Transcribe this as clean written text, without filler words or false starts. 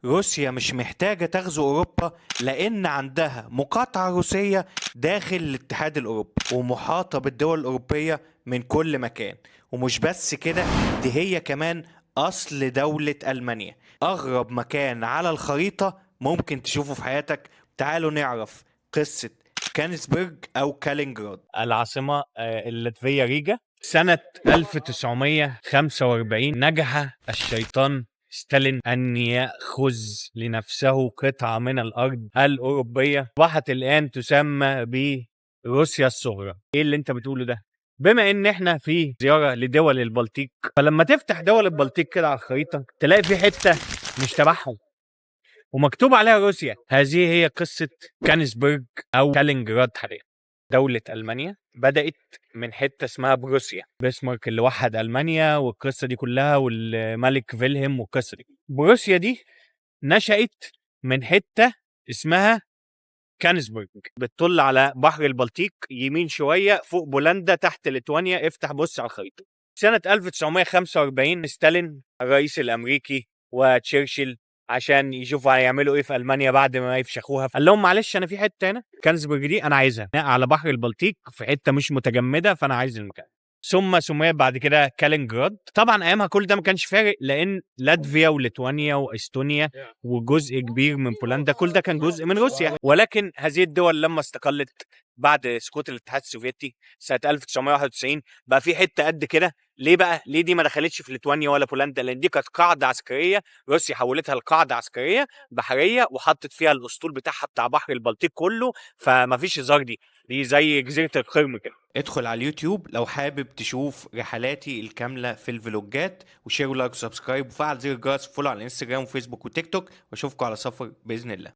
روسيا مش محتاجة تغزو أوروبا لأن عندها مقاطعة روسية داخل الاتحاد الأوروبي ومحاطة بالدول الأوروبية من كل مكان. ومش بس كده، دي هي كمان أصل دولة ألمانيا، أغرب مكان على الخريطة ممكن تشوفه في حياتك. تعالوا نعرف قصة كانسبرج أو كالينجراد. العاصمة اللاتفية ريجا. سنة 1945 نجح الشيطان ستالين أن يأخذ لنفسه قطعة من الأرض الأوروبية، أصبحت الآن تسمى بروسيا الصغرى. إيه اللي أنت بتقوله ده؟ بما إن إحنا في زيارة لدول البلطيق، فلما تفتح دول البلطيق كده على الخريطة تلاقي في حتة مش تبعهم ومكتوب عليها روسيا. هذه هي قصة كانسبرج أو كالينجراد حاليا. دولة ألمانيا بدأت من حتة اسمها بروسيا، بسمارك اللي وحد ألمانيا والقصة دي كلها، والملك فيلهم والقصة دي. بروسيا دي نشأت من حتة اسمها كانسبرج، بتطل على بحر البلطيق، يمين شوية فوق بولندا، تحت ليتوانيا. افتح بص على الخريطة. سنة 1945 ستالين الرئيس الأمريكي وتشرشل عشان يشوفوا هيعملوا ايه في المانيا بعد ما يفشخوها، قال لهم معلش انا في حته هنا كانسبرج دي انا عايزها على بحر البلطيق في حته مش متجمده، فانا عايز المكان. ثم سميت بعد كده كالينجراد. طبعا ايامها كل ده ما كانش فارق، لان لاتفيا وليتوانيا واستونيا وجزء كبير من بولندا كل ده كان جزء من روسيا. ولكن هذه الدول لما استقلت بعد سقوط الاتحاد السوفيتي سنه 1991 بقى في حته قد كده. ليه بقى؟ ليه دي ما دخلتش في ليتوانيا ولا بولندا؟ لان دي كانت قاعده عسكريه، روسيا حولتها لقاعده عسكريه بحريه وحطت فيها الاسطول بتاعها بتاع بحر البلطيق كله، فما فيش هزار. دي زي جزيره القرم كده. ادخل على اليوتيوب لو حابب تشوف رحلاتي الكاملة في الفلوجات، وشير ولايك وسبسكرايب وفعل زر الجرس، فولو على الانستجرام وفيسبوك وتيك توك، واشوفكم على سفر بإذن الله.